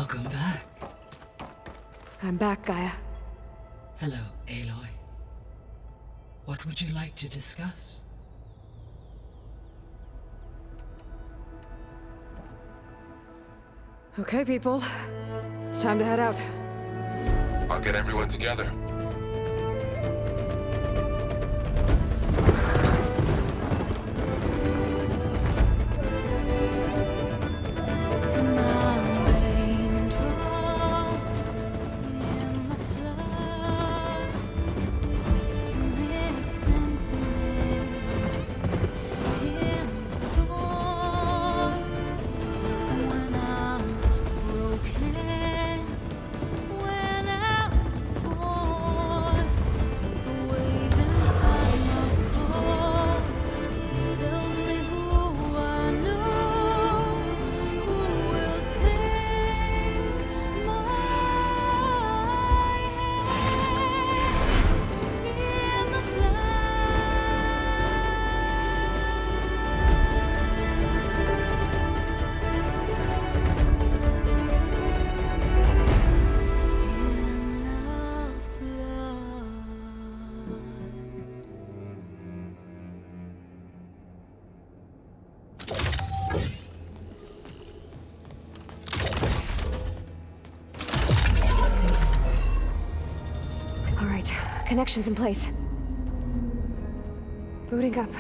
Welcome back. I'm back, Gaia. Hello, Aloy. What would you like to discuss? Okay, people. It's time to head out. I'll get everyone together. Connections in place. Booting up.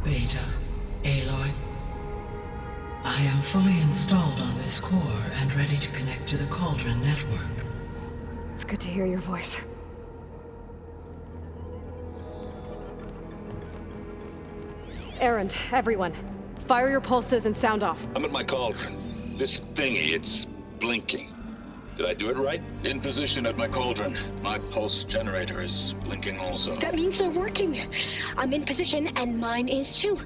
Beta, Aloy. I am fully installed on this core and ready to connect to the Cauldron network. It's good to hear your voice. Errand, everyone. Fire your pulses and sound off. I'm at my cauldron. This thingy, it's blinking. Did I do it right? In position at my cauldron. My pulse generator is blinking also. That means they're working. I'm in position, and mine is too.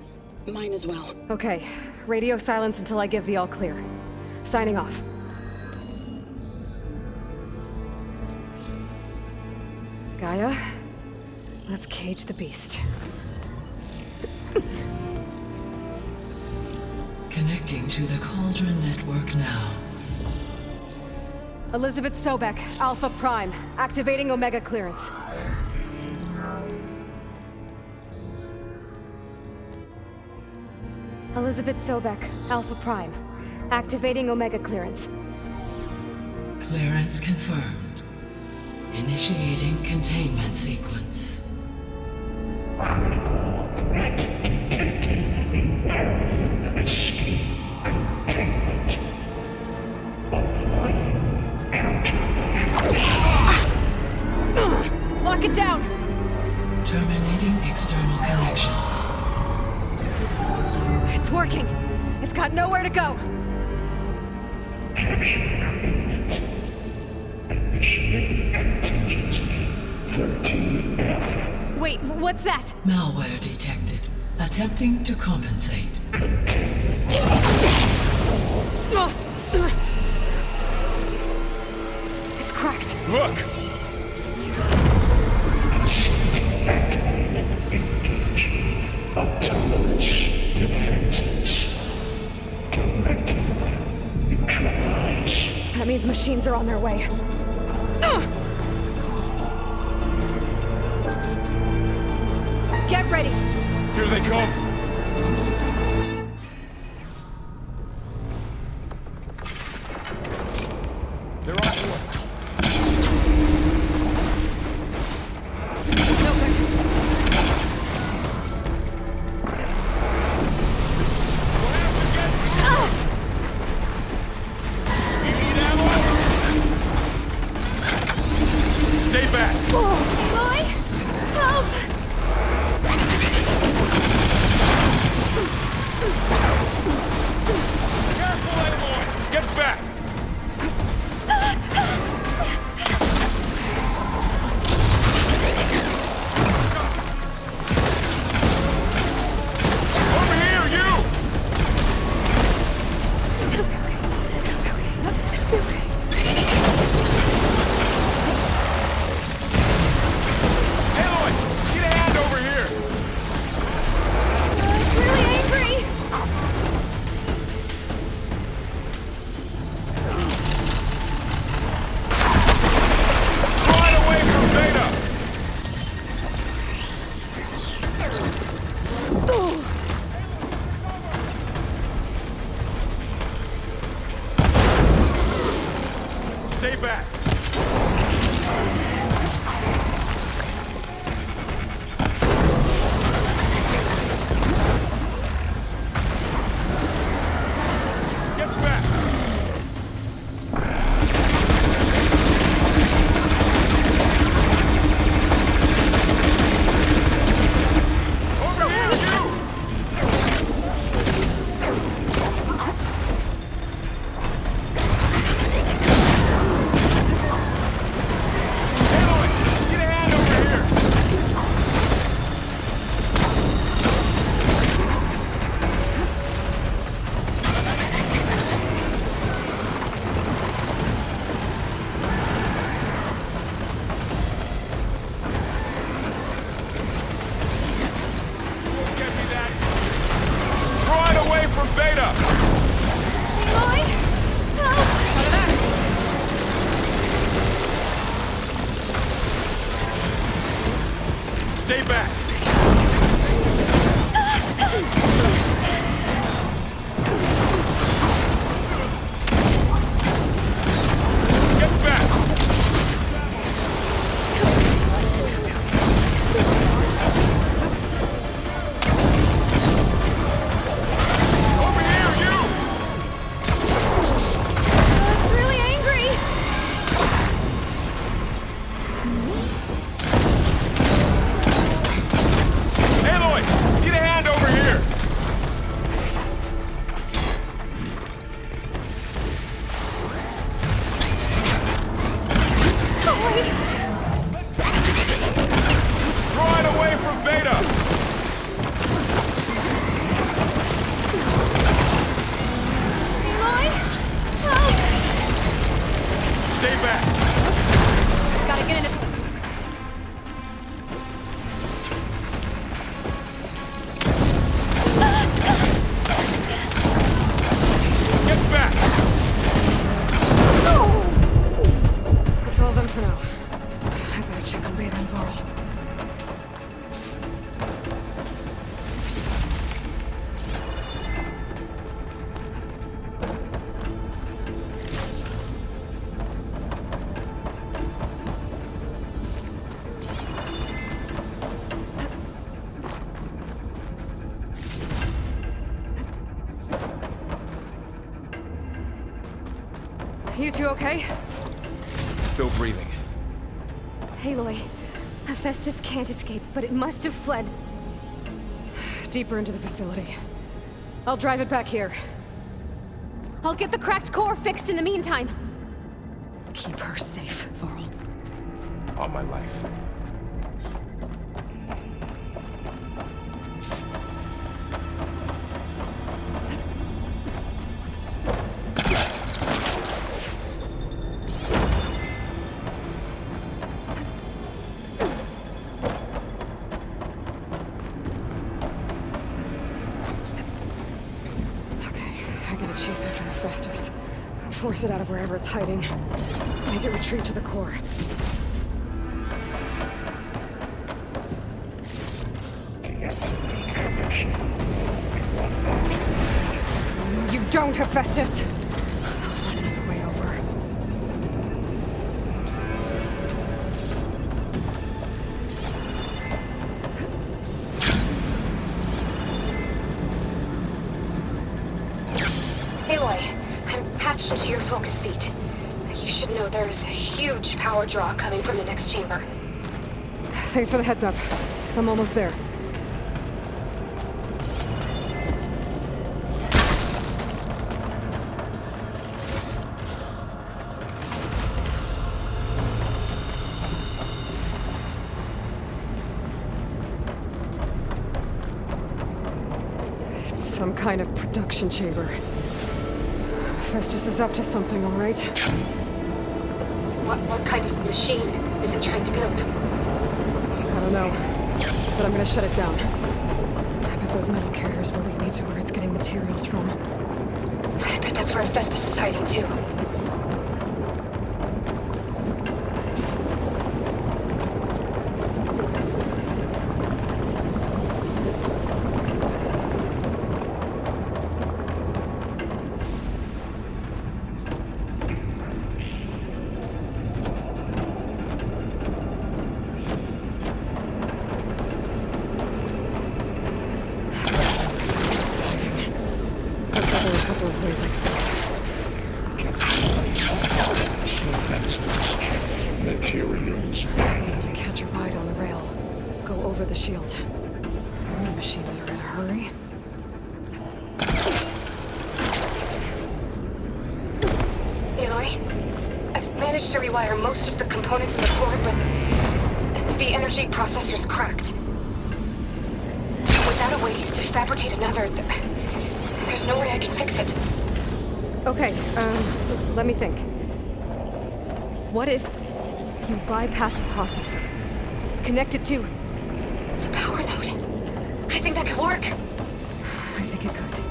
Mine as well. Okay. Radio silence until I give the all clear. Signing off. Gaia, let's cage the beast. Connecting to the Cauldron network now. Elizabeth Sobek, Alpha Prime, activating Omega clearance. Elizabeth Sobek, Alpha Prime, activating Omega clearance. Clearance confirmed. Initiating containment sequence. Critical threat detected. Imperative escape containment. Applying countermeasures. Lock it down! Terminating external connections. It's working! It's got nowhere to go! Capture imminent. Initiating contingency 13F. Wait, what's that? Malware detected. Attempting to compensate. It's cracked. Look! Engaging autonomous defenses. Directive neutralize. That means machines are on their way. Get ready! Here they come! They're on board. Stay back! Aloy? Help! Careful, Aloy! Get back! Over here, you! Stay back! Get back! Over here, you! Really angry! Aloy! Need a hand over here! Drawing away from Beta! Aloy? Help! Stay back! Gotta get into... Get back! That's all of them for now. I better check on Beta and Varl. You two okay? Still breathing. Aloy, Hephaestus can't escape, but it must have fled deeper into the facility. I'll drive it back here. I'll get the cracked core fixed in the meantime. Keep her safe, Varl. On my life. Okay, I gotta chase after Hephaestus. Force it out of wherever it's hiding. Make it retreat to the core. The only connection. You don't, Hephaestus! I'll find another way over. Aloy, I'm patched into your focus feed. You should know there's a huge power draw coming from the next chamber. Thanks for the heads up. I'm almost there. It's some kind of production chamber. Festus is up to something, all right? What kind of machine is it trying to build? I don't know, but I'm gonna shut it down. I bet those metal carriers will lead me to where it's getting materials from. I bet that's where Festus is hiding too. Looks like there are a couple of ways I could Materials. to catch a ride on the rail. Go over the shield. Those machines are in a hurry. Aloy, I've managed to rewire most of the components in the core, but the energy processor's cracked. Without a way to fabricate another, there's no way I can fix it. Okay, let me think. What if you bypass the processor? Connect it to... The power node. I think that could work. I think it could.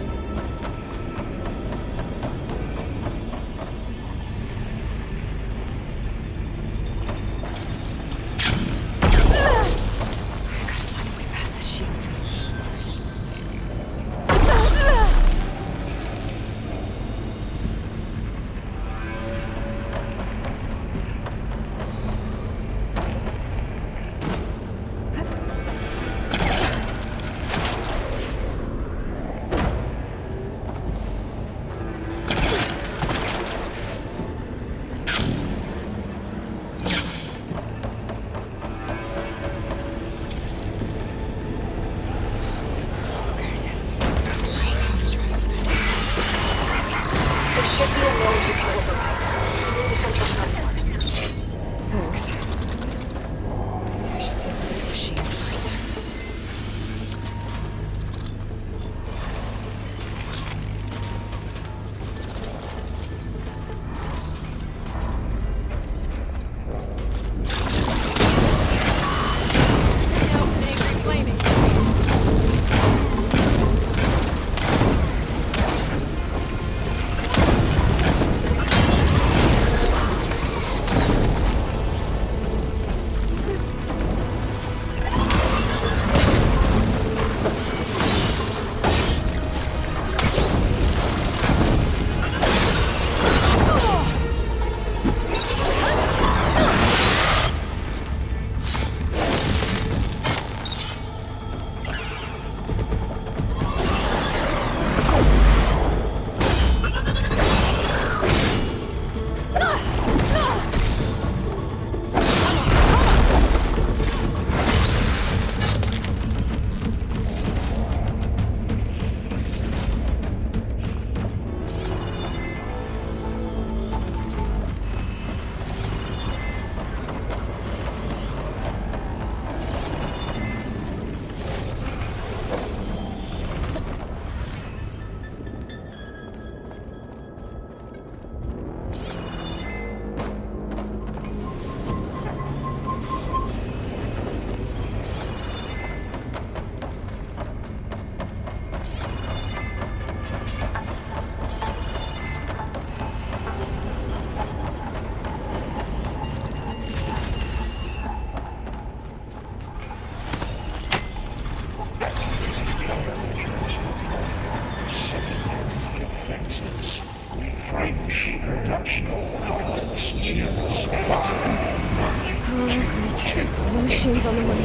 More machines on the way.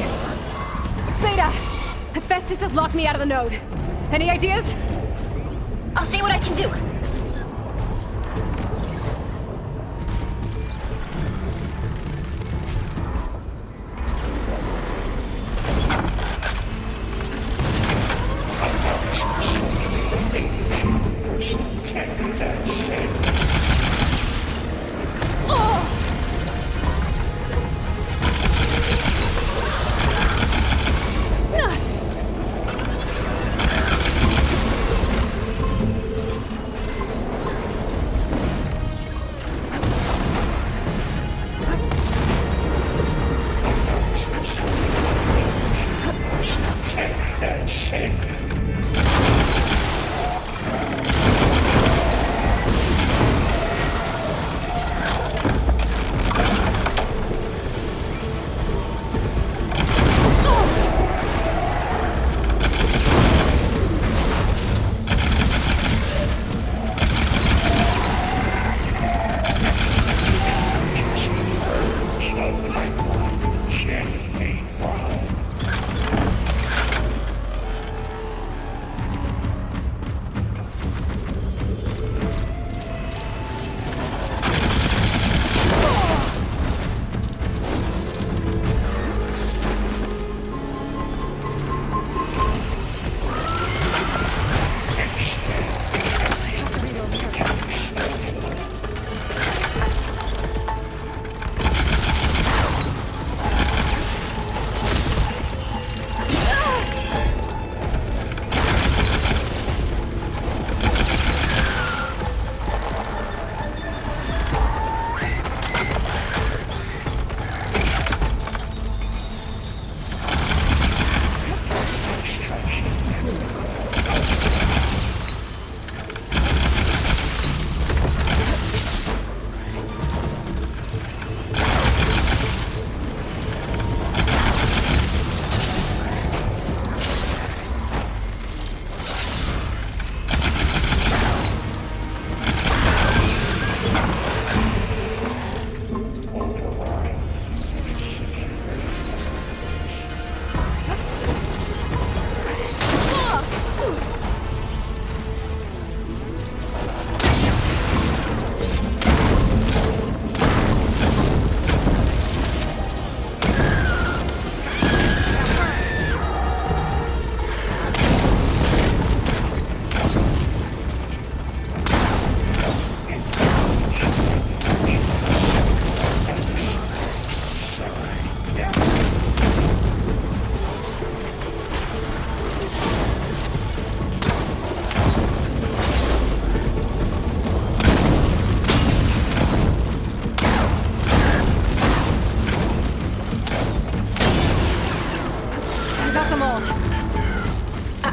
Beta! Hephaestus has locked me out of the node. Any ideas? I'll see what I can do.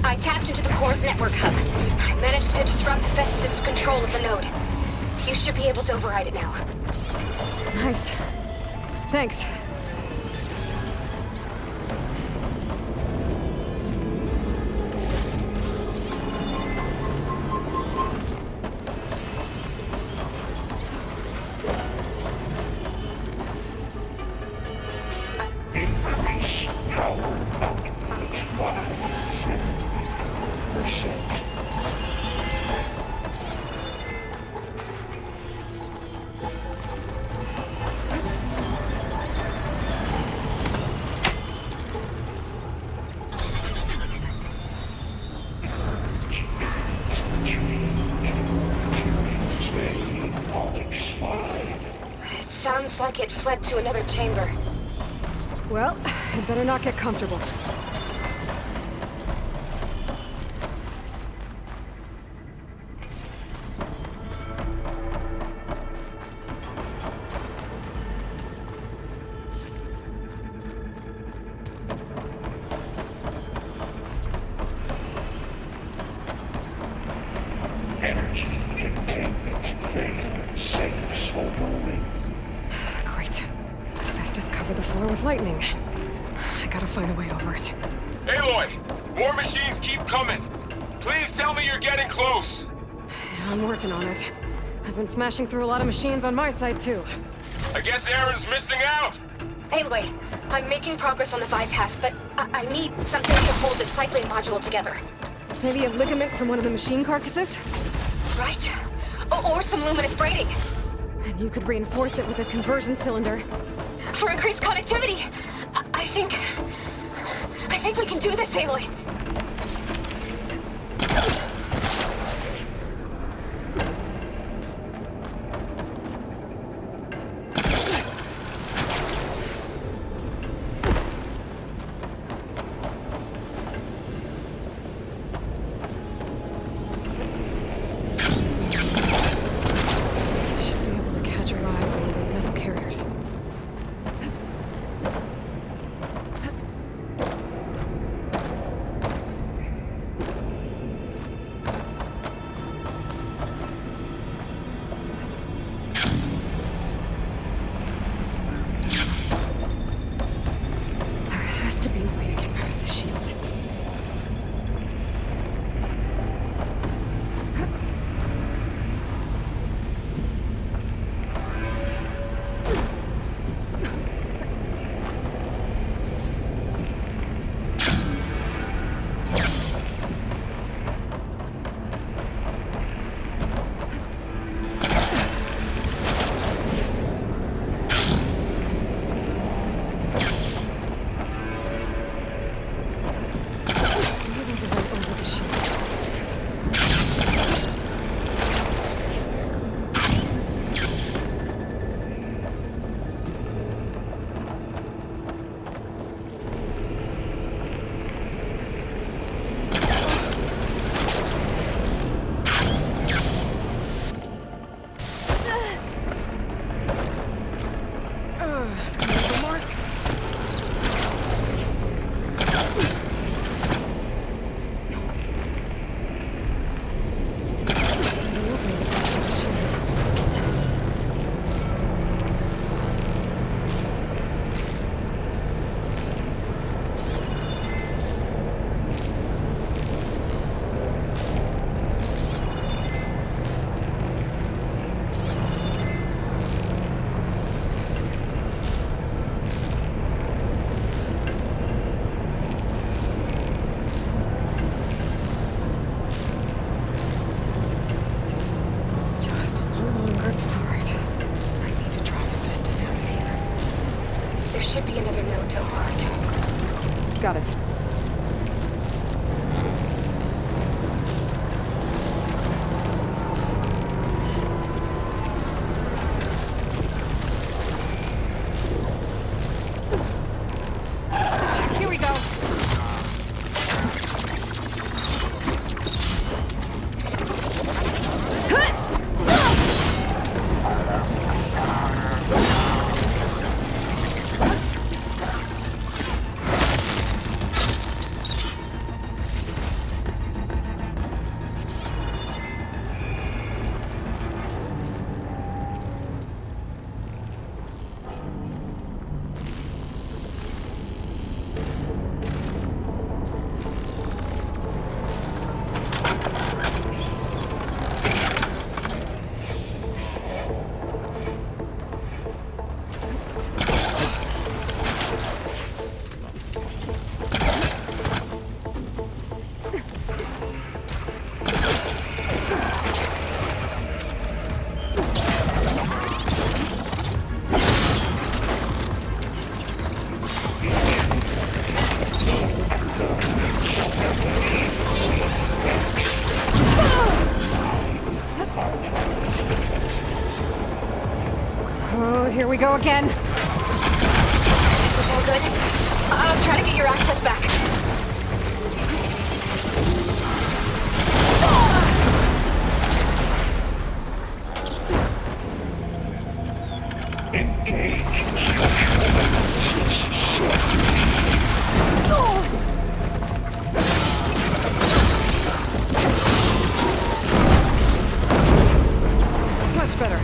I tapped into the core's network hub. I managed to disrupt Hephaestus' control of the node. You should be able to override it now. Nice. Thanks. Increase power output 5%. It sounds like it fled to another chamber. Well, I'd better not get comfortable. Energy containment failed. Safe overwing. Great. Hephaestus covered the floor with lightning. I gotta find a way over it. Aloy! More machines keep coming! Please tell me you're getting close! I'm working on it. I've been smashing through a lot of machines on my side, too. I guess Aaron's missing out! Aloy, I'm making progress on the bypass, but I need something to hold the cycling module together. Maybe a ligament from one of the machine carcasses? Right? Or some luminous braiding. And you could reinforce it with a conversion cylinder. For increased connectivity! I think we can do this, Aloy. Should be able to catch a ride on one of those metal carriers. There has to be a way to get past the shield. There's a way over the shield. That's gonna be one more. There's an opening over the shield. Just one longer. Alright. I need to drive Hephaestus out of here. There should be another node to alert. Got it. Here we go. Oh, here we go again. This is all good. I'll try to get your access back. Engage. Much better.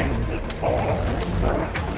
and are not for.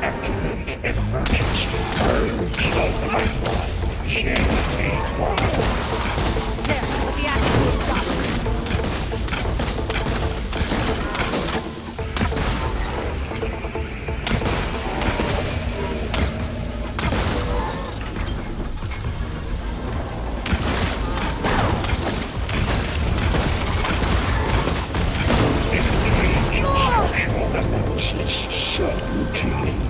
Activate emergency codes of I-1 J-8-1. There, let the activate stop. Structural analysis subroutine.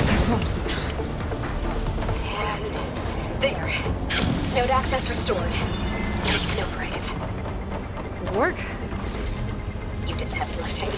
That's all. And there. Node access restored. Now you can override it. Good work. You did the heavy lifting.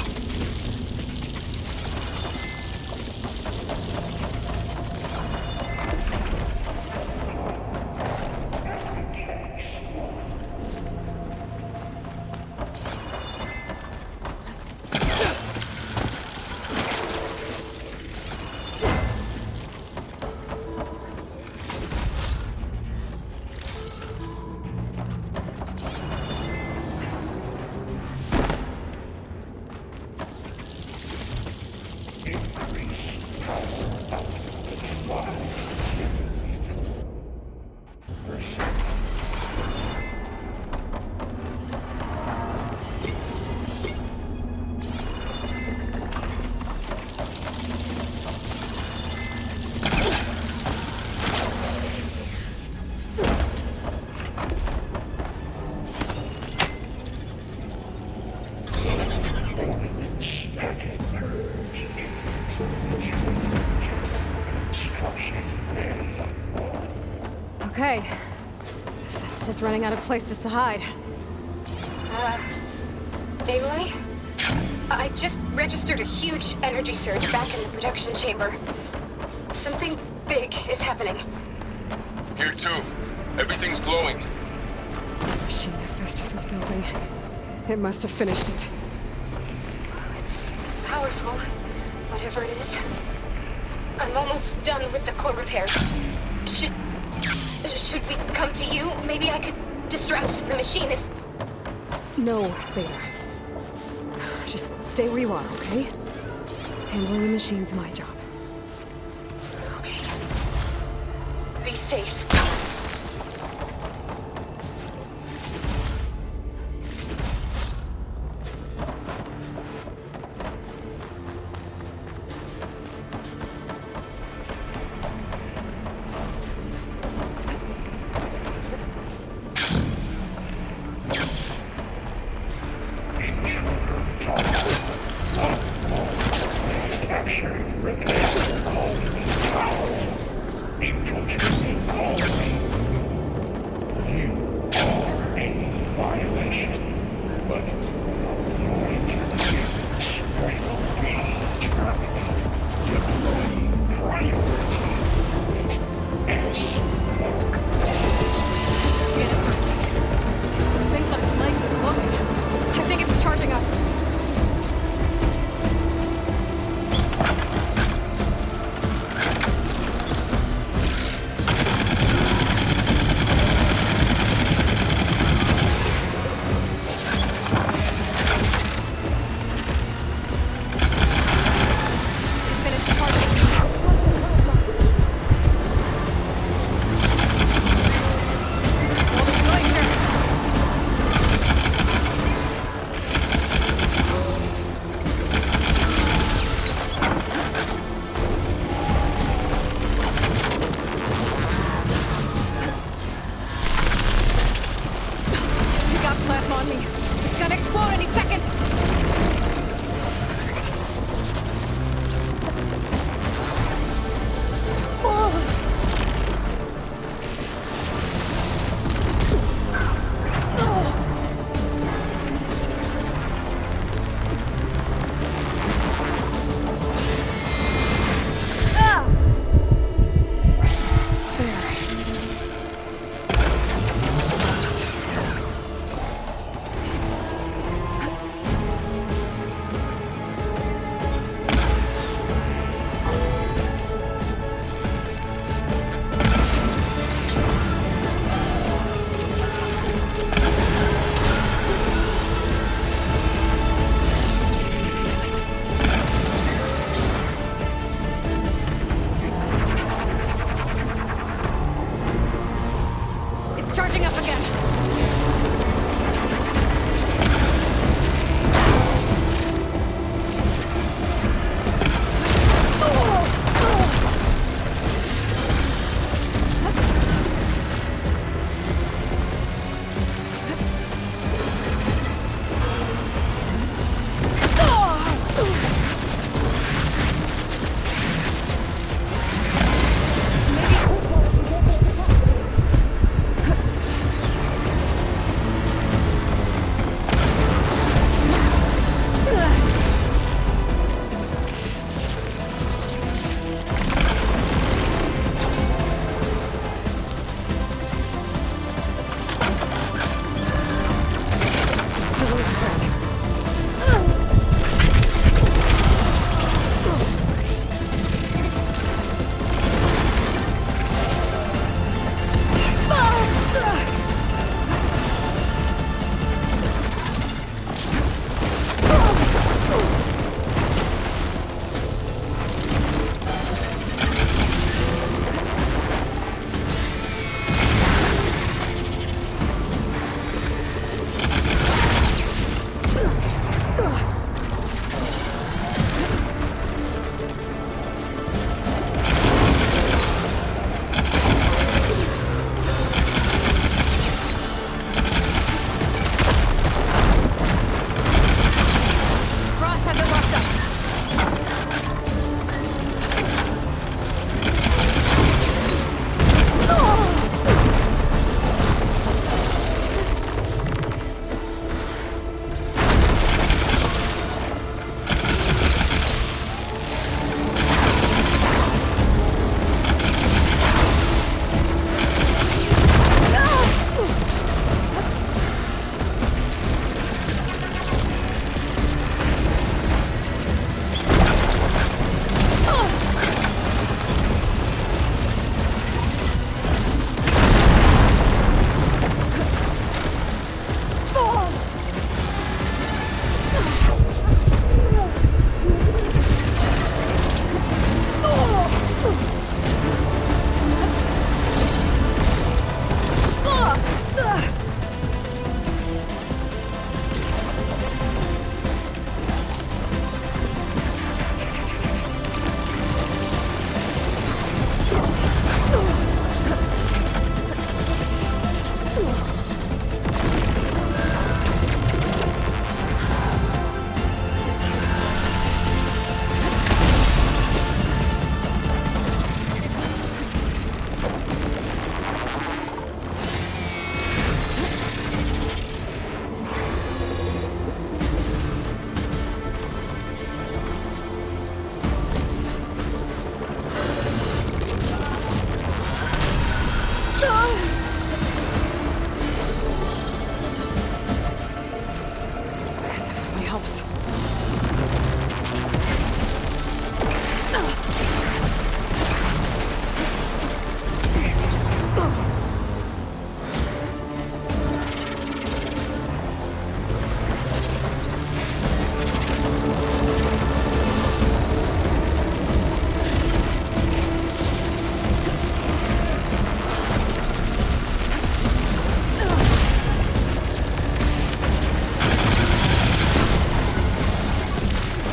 Okay. Festus is running out of places to hide. Aloy? I just registered a huge energy surge back in the production chamber. Something big is happening. Here too. Everything's glowing. The machine Festus was building. It must have finished it. It's powerful, whatever it is. I'm almost done with the core repairs. Should we come to you? Maybe I could disrupt the machine if... No, Beta. Just stay where you are, okay? Handling the machine's my job. Okay. Be safe. Capture, replace the call. Infiltrating call.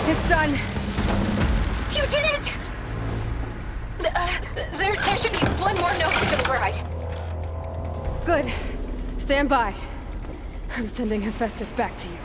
It's done. You did it! There should be one more node to override. Good. Stand by. I'm sending Hephaestus back to you.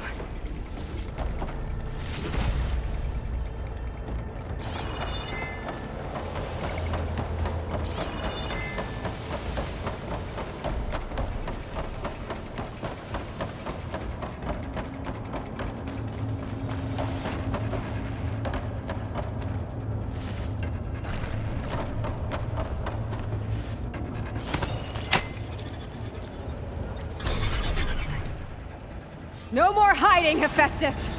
No more hiding, Hephaestus!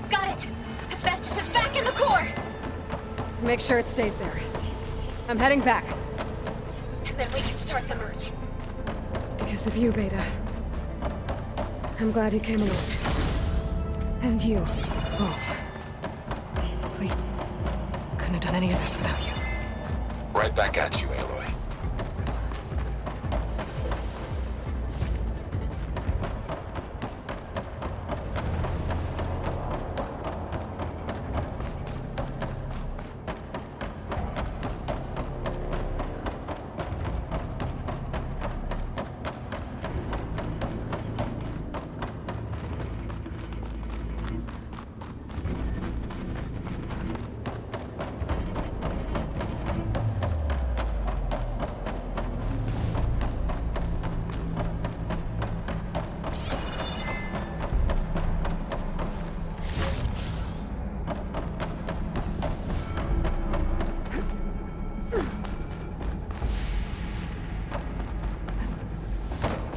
Got it! Hephaestus is back in the core! Make sure it stays there. I'm heading back. And then we can start the merge. Because of you, Beta. I'm glad you came along. And you, both. We couldn't have done any of this without you. Right back at you, Aloy.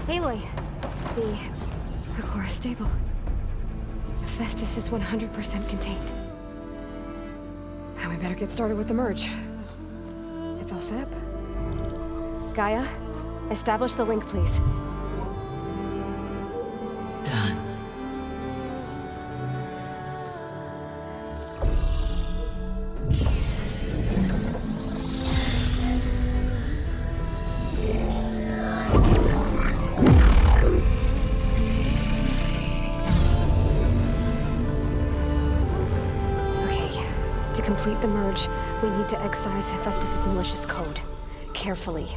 Aloy, the core is stable. Hephaestus is 100% contained. Now we better get started with the merge. It's all set up. Gaia, establish the link, please. Done. To complete the merge, we need to excise Hephaestus' malicious code. Carefully.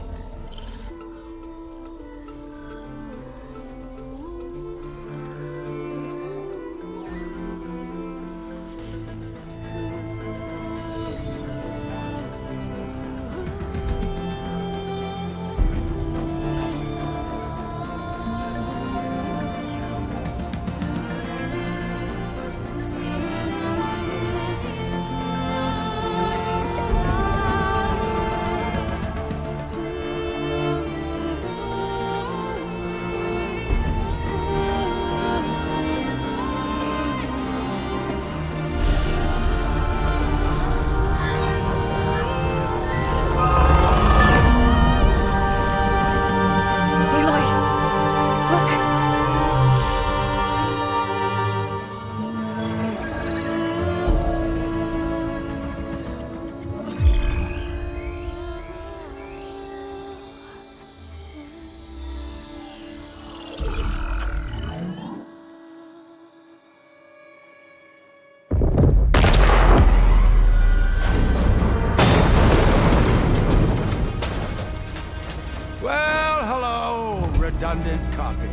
Redundant copy.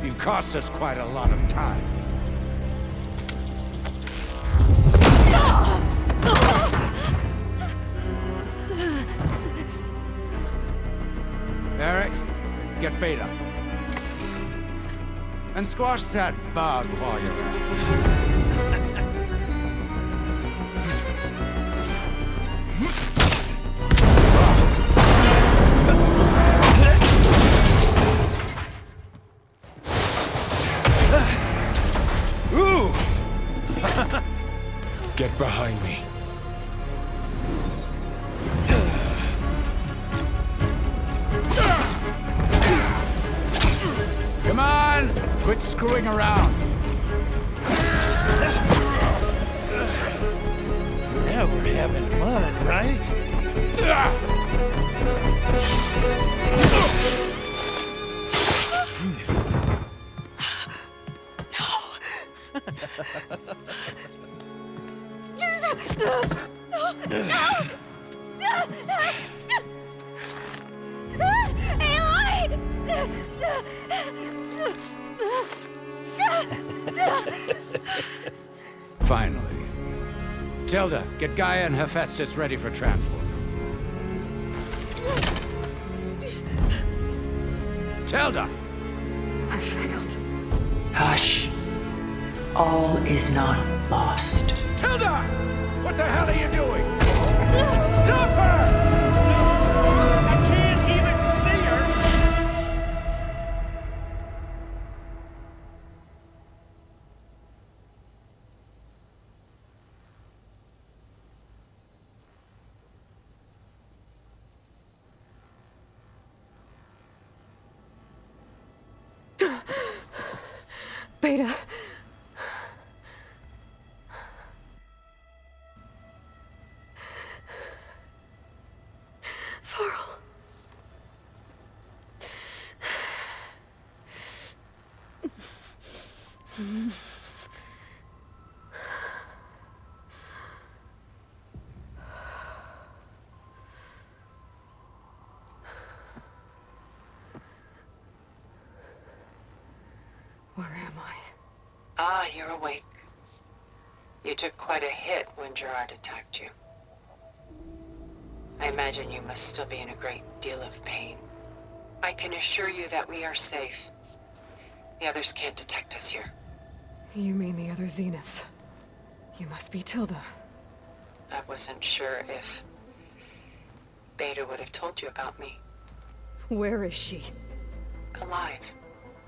You cost us quite a lot of time. Eric, get Beta. And squash that bug while you're at it. Get behind me. Come on! Quit screwing around. Now we're having fun, right? Finally. Tilda, get Gaia and Hephaestus ready for transport. Tilda! I failed. Hush. All is not lost. Tilda! What the hell are you doing? Stop her! I can't even see her! Beta. Farrell. Where am I? Ah, you're awake. You took quite a hit when Gerard attacked you. I imagine you must still be in a great deal of pain. I can assure you that we are safe. The others can't detect us here. You mean the other Zeniths? You must be Tilda. I wasn't sure if Beta would have told you about me. Where is she? Alive.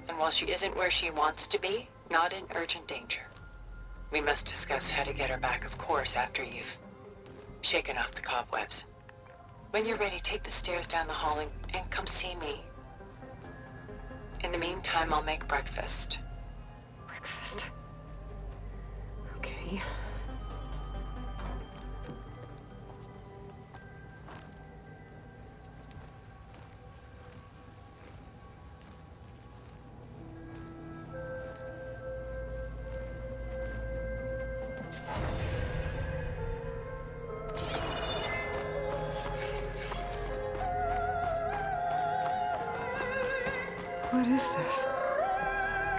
And while she isn't where she wants to be, not in urgent danger. We must discuss how to get her back, of course, after you've shaken off the cobwebs. When you're ready, take the stairs down the hall and come see me. In the meantime, I'll make breakfast. Breakfast. Okay. What is this?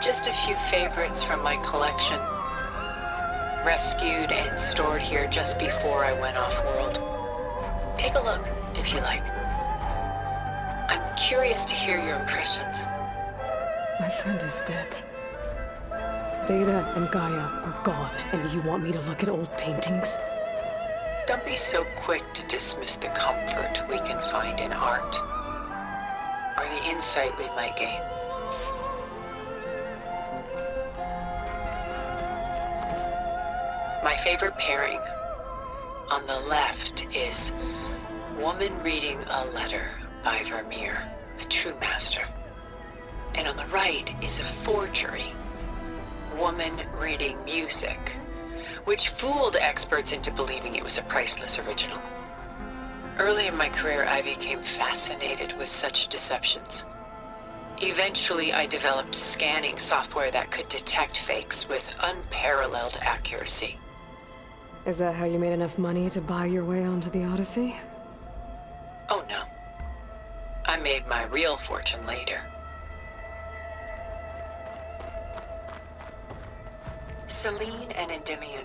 Just a few favorites from my collection. Rescued and stored here just before I went off-world. Take a look, if you like. I'm curious to hear your impressions. My friend is dead. Beta and Gaia are gone, and you want me to look at old paintings? Don't be so quick to dismiss the comfort we can find in art, or the insight we might gain. My favorite pairing on the left is Woman Reading a Letter by Vermeer, a true master. And on the right is a forgery, Woman Reading Music, which fooled experts into believing it was a priceless original. Early in my career, I became fascinated with such deceptions. Eventually, I developed scanning software that could detect fakes with unparalleled accuracy. Is that how you made enough money to buy your way onto the Odyssey? Oh no. I made my real fortune later. Selene and Endymion.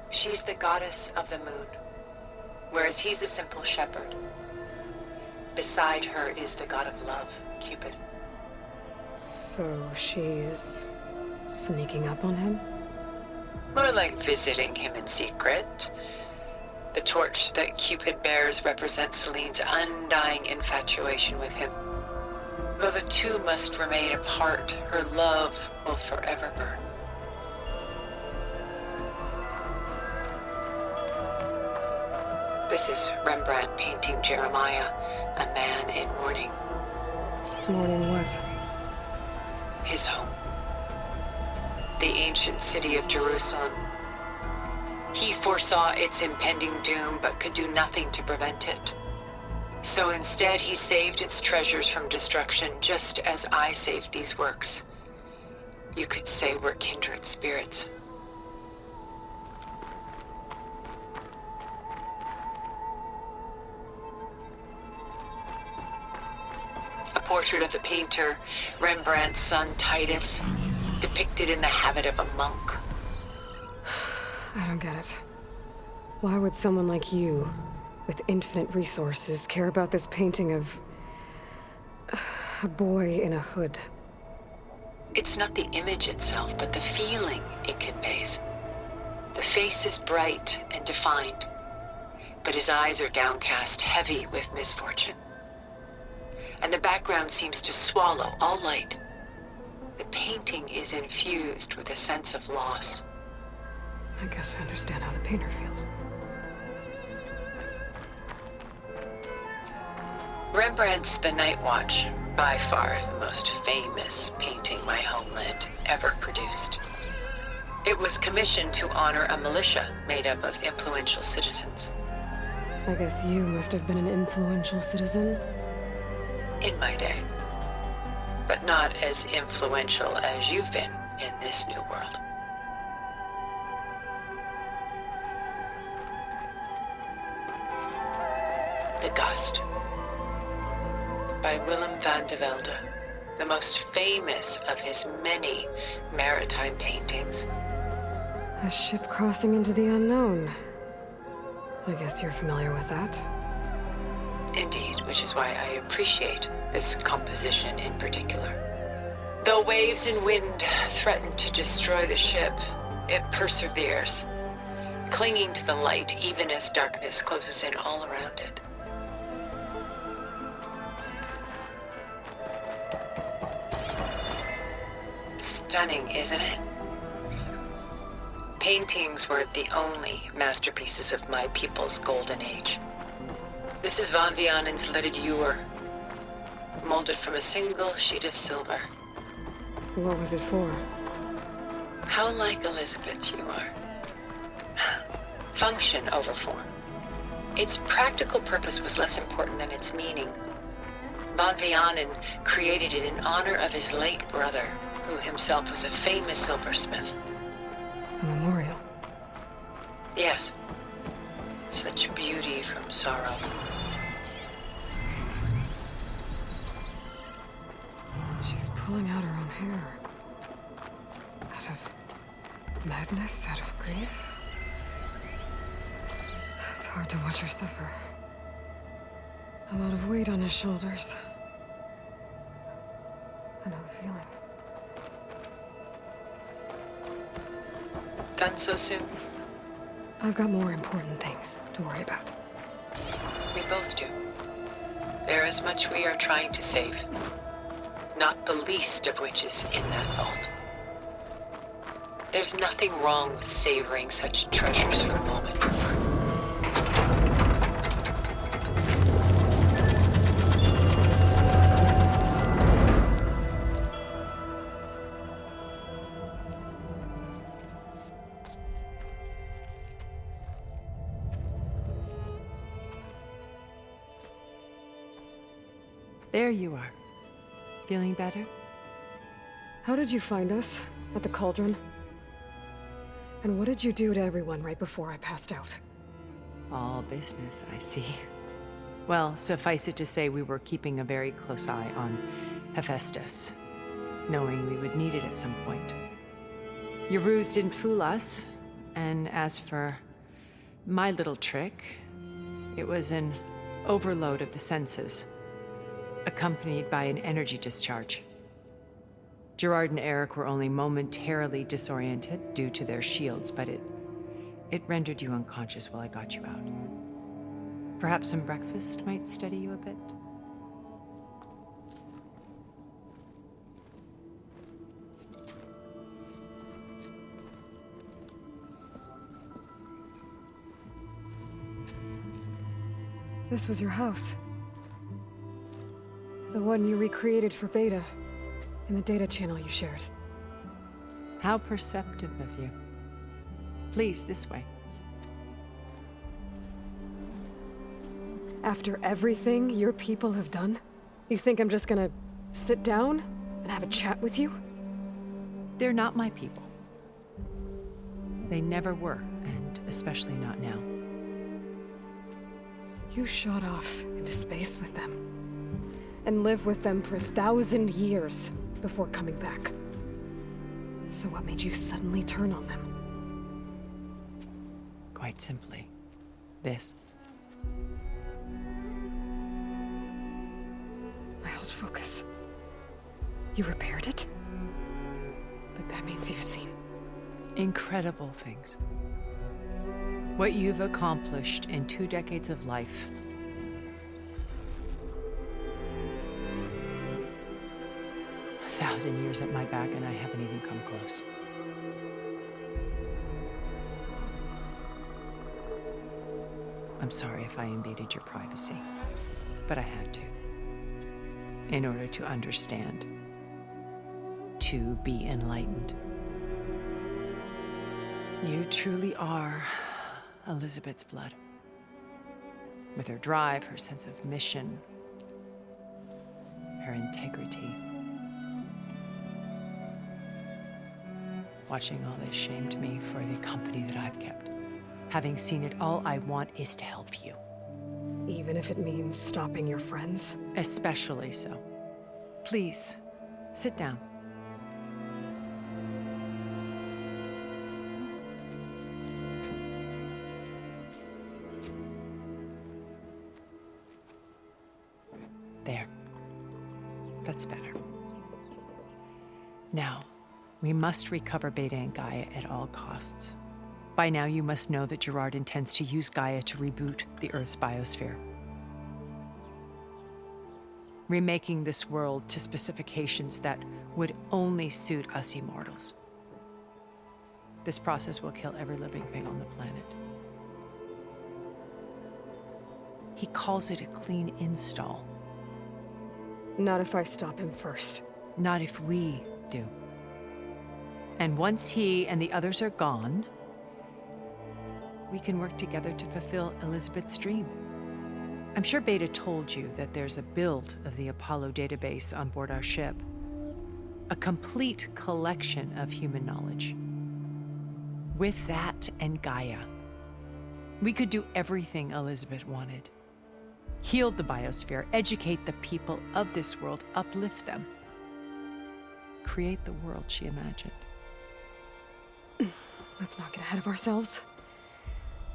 She's the goddess of the moon, whereas he's a simple shepherd. Beside her is the god of love, Cupid. So she's sneaking up on him? More like visiting him in secret. The torch that Cupid bears represents Selene's undying infatuation with him. Though the two must remain apart, her love will forever burn. This is Rembrandt painting Jeremiah, a man in mourning. Mourning what? His home. The ancient city of Jerusalem. He foresaw its impending doom, but could do nothing to prevent it. So instead, he saved its treasures from destruction, just as I saved these works. You could say we're kindred spirits. A portrait of the painter, Rembrandt's son Titus, depicted in the habit of a monk. I don't get it. Why would someone like you, with infinite resources, care about this painting of a boy in a hood? It's not the image itself, but the feeling it conveys. The face is bright and defined, but his eyes are downcast, heavy with misfortune. And the background seems to swallow all light. The painting is infused with a sense of loss. I guess I understand how the painter feels. Rembrandt's The Night Watch, by far the most famous painting my homeland ever produced. It was commissioned to honor a militia made up of influential citizens. I guess you must have been an influential citizen. In my day. But not as influential as you've been in this new world. The Gust. By Willem van de Velde, the most famous of his many maritime paintings. A ship crossing into the unknown. I guess you're familiar with that. Indeed, which is why I appreciate this composition in particular. Though waves and wind threaten to destroy the ship, it perseveres, clinging to the light even as darkness closes in all around it. Stunning, isn't it? Paintings were the only masterpieces of my people's golden age. This is Van Vianen's leaded ewer, molded from a single sheet of silver. What was it for? How like Elizabeth you are. Function over form. Its practical purpose was less important than its meaning. Van Vianen created it in honor of his late brother, who himself was a famous silversmith. A memorial. Yes. Such beauty from sorrow. She's pulling out her own hair. Out of madness, out of grief. It's hard to watch her suffer. A lot of weight on his shoulders. I know the feeling. Done so soon? I've got more important things to worry about. We both do. There is much we are trying to save. Not the least of which is in that vault. There's nothing wrong with savoring such treasures for a moment. There you are. Feeling better? How did you find us? At the cauldron? And what did you do to everyone right before I passed out? All business, I see. Well, suffice it to say we were keeping a very close eye on Hephaestus, knowing we would need it at some point. Your ruse didn't fool us, and as for my little trick, it was an overload of the senses, accompanied by an energy discharge. Gerard and Eric were only momentarily disoriented due to their shields, but it rendered you unconscious while I got you out. Perhaps some breakfast might steady you a bit? This was your house. The one you recreated for Beta, in the data channel you shared. How perceptive of you. Please, this way. After everything your people have done, you think I'm just gonna sit down and have a chat with you? They're not my people. They never were, and especially not now. You shot off into space with them. And lived with them for 1,000 years before coming back. So what made you suddenly turn on them? Quite simply, this. My old focus. You repaired it? But that means you've seen... Incredible things. What you've accomplished in 2 decades of life. A 1,000 years at my back and I haven't even come close. I'm sorry if I invaded your privacy, but I had to. In order to understand. To be enlightened. You truly are Elizabeth's blood. With her drive, her sense of mission, her integrity. Watching all this shamed me for the company that I've kept. Having seen it, all I want is to help you. Even if it means stopping your friends? Especially so. Please, sit down. There. That's better. Now, we must recover Beta and Gaia at all costs. By now, you must know that Gerard intends to use Gaia to reboot the Earth's biosphere. Remaking this world to specifications that would only suit us immortals. This process will kill every living thing on the planet. He calls it a clean install. Not if I stop him first. Not if we do. And once he and the others are gone, we can work together to fulfill Elizabeth's dream. I'm sure Beta told you that there's a build of the Apollo database on board our ship. A complete collection of human knowledge. With that and Gaia, we could do everything Elizabeth wanted. Heal the biosphere, educate the people of this world, uplift them. Create the world she imagined. Let's not get ahead of ourselves.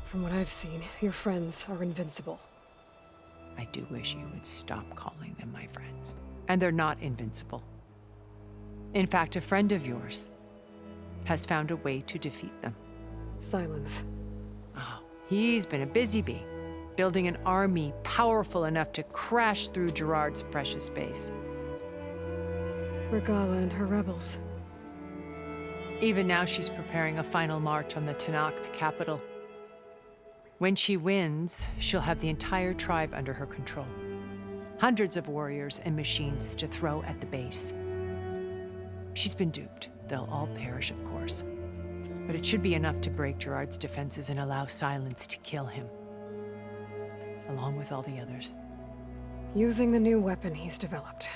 From what I've seen, your friends are invincible. I do wish you would stop calling them my friends. And they're not invincible. In fact, a friend of yours has found a way to defeat them. Silence. Oh, he's been a busy bee, building an army powerful enough to crash through Gerard's precious base. Regala and her rebels. Even now, she's preparing a final march on the Tenakth capital. When she wins, she'll have the entire tribe under her control. Hundreds of warriors and machines to throw at the base. She's been duped. They'll all perish, of course. But it should be enough to break Gerard's defenses and allow Silence to kill him. Along with all the others. Using the new weapon he's developed.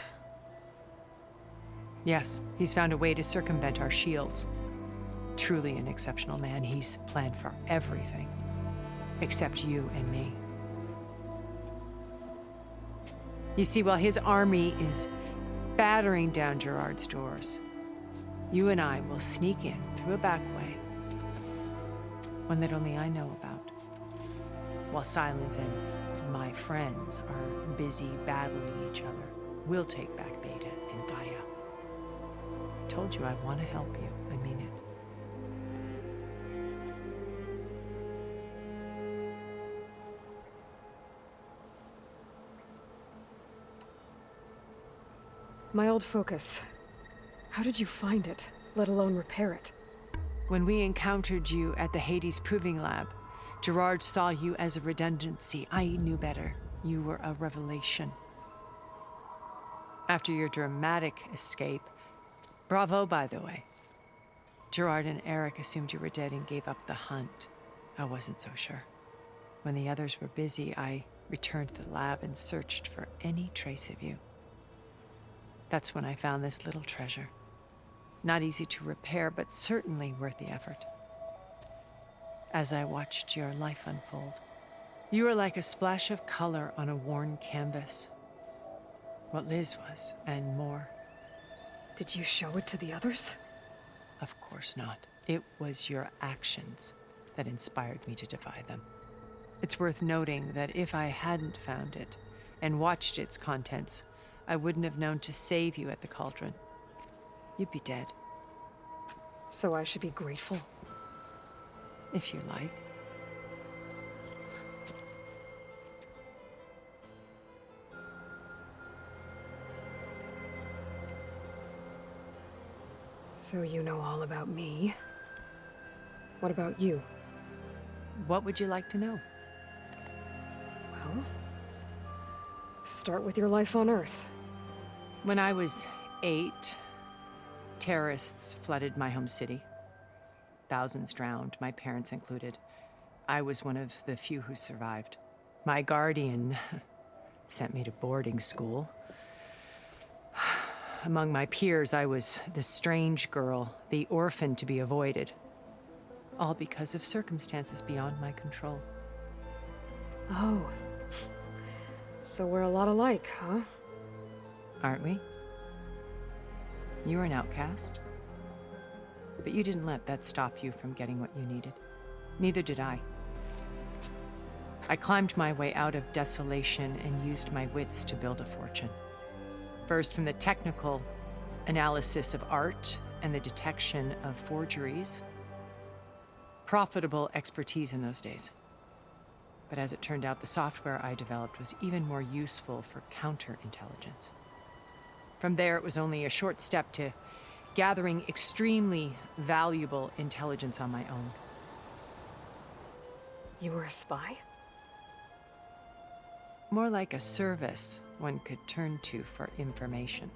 Yes, he's found a way to circumvent our shields. Truly an exceptional man. He's planned for everything. Except you and me. You see, while his army is battering down Gerard's doors, you and I will sneak in through a back way. One that only I know about. While Silence and my friends are busy battling each other, we'll take back Beta and Gaia. Told you I want to help you. I mean it. My old focus. How did you find it, let alone repair it? When we encountered you at the Hades Proving Lab, Gerard saw you as a redundancy. I knew better. You were a revelation. After your dramatic escape, bravo, by the way. Gerard and Eric assumed you were dead and gave up the hunt. I wasn't so sure. When the others were busy, I returned to the lab and searched for any trace of you. That's when I found this little treasure. Not easy to repair, but certainly worth the effort. As I watched your life unfold, you were like a splash of color on a worn canvas. What Liz was, and more. Did you show it to the others? Of course not. It was your actions that inspired me to defy them. It's worth noting that if I hadn't found it and watched its contents, I wouldn't have known to save you at the cauldron. You'd be dead. So I should be grateful? If you like. So you know all about me. What about you? What would you like to know? Well, start with your life on Earth. When I was 8, terrorists flooded my home city. Thousands drowned, my parents included. I was one of the few who survived. My guardian sent me to boarding school. Among my peers, I was the strange girl, the orphan to be avoided. All because of circumstances beyond my control. Oh. So we're a lot alike, huh? Aren't we? You were an outcast. But you didn't let that stop you from getting what you needed. Neither did I. I climbed my way out of desolation and used my wits to build a fortune. First, from the technical analysis of art and the detection of forgeries. Profitable expertise in those days. But as it turned out, the software I developed was even more useful for counterintelligence. From there, it was only a short step to gathering extremely valuable intelligence on my own. You were a spy? More like a service one could turn to for information.